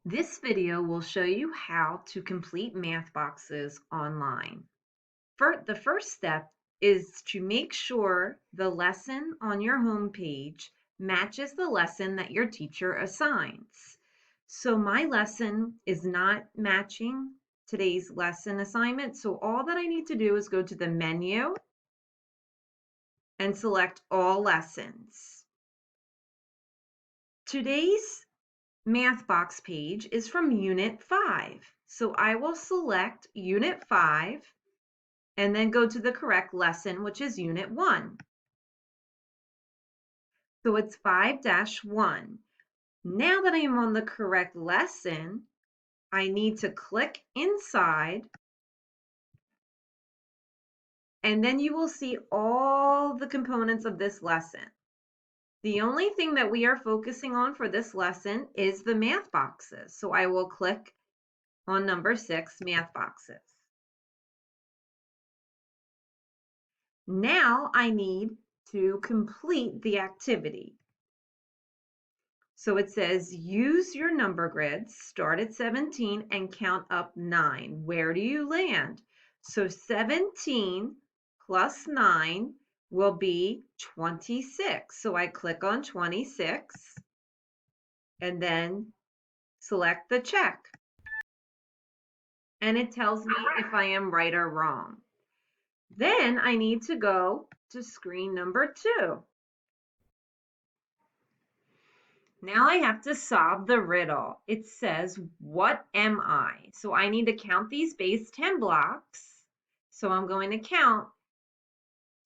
This video will show you how to complete math boxes online. The first step is to make sure the lesson on your home page matches the lesson that your teacher assigns. So my lesson is not matching today's lesson assignment. So all that I need to do is go to the menu and select all lessons. Today's math box page is from Unit 5. So I will select Unit 5 and then go to the correct lesson, which is Unit 1. So it's 5-1. Now that I am on the correct lesson, I need to click inside, and then you will see all the components of this lesson. The only thing that we are focusing on for this lesson is the math boxes. So I will click on number 6, math boxes. Now I need to complete the activity. So it says use your number grids, start at 17 and count up 9. Where do you land? So 17 plus 9 will be 26. So I click on 26 and then select the check. And it tells me if I am right or wrong. Then I need to go to screen number 2. Now I have to solve the riddle. It says, what am I? So I need to count these base 10 blocks. So I'm going to count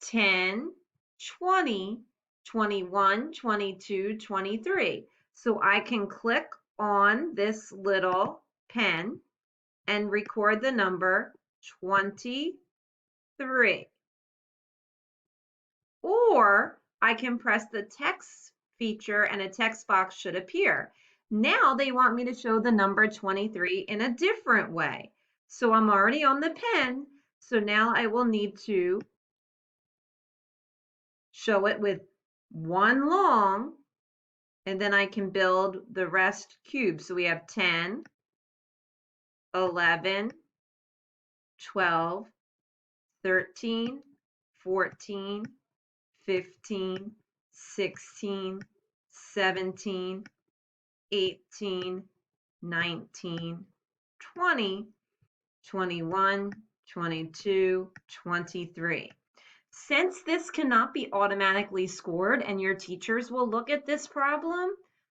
10, 20, 21, 22, 23. So I can click on this little pen and record the number 23. Or I can press the text feature and a text box should appear. Now they want me to show the number 23 in a different way. So I'm already on the pen. So now I will need to show it with one long, and then I can build the rest cubes. So we have 10, 11, 12, 13, 14, 15, 16, 17, 18, 19, 20, 21, 22, 23. Since this cannot be automatically scored and your teachers will look at this problem,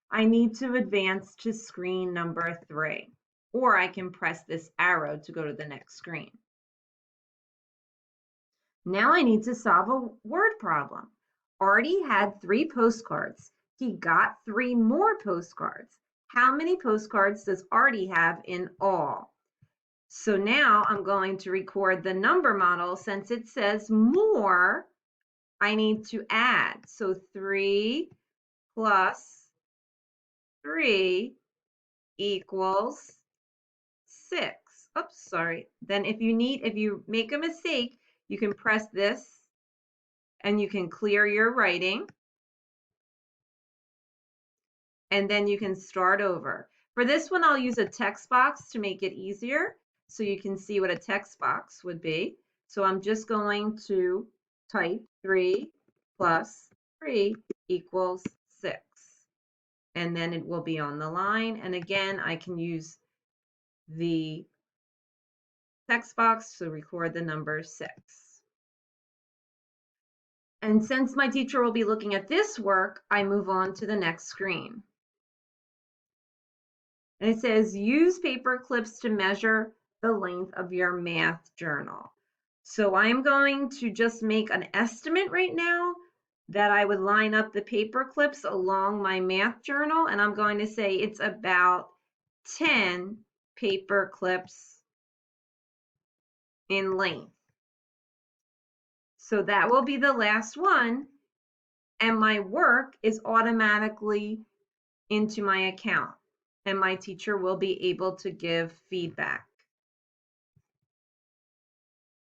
I need to advance to screen number 3, or I can press this arrow to go to the next screen. Now I need to solve a word problem. Artie had 3 postcards. He got 3 more postcards. How many postcards does Artie have in all? So now I'm going to record the number model. Since it says more, I need to add. So 3 plus 3 equals 6. Oops, sorry. Then if you make a mistake, you can press this and you can clear your writing. And then you can start over. For this one, I'll use a text box to make it easier so you can see what a text box would be. So I'm just going to type 3 plus 3 equals 6. And then it will be on the line. And again, I can use the text box to record the number 6. And since my teacher will be looking at this work, I move on to the next screen. And it says use paper clips to measure the length of your math journal. So I'm going to just make an estimate right now that I would line up the paper clips along my math journal, and I'm going to say it's about 10 paper clips in length. So that will be the last one, and my work is automatically into my account, and my teacher will be able to give feedback.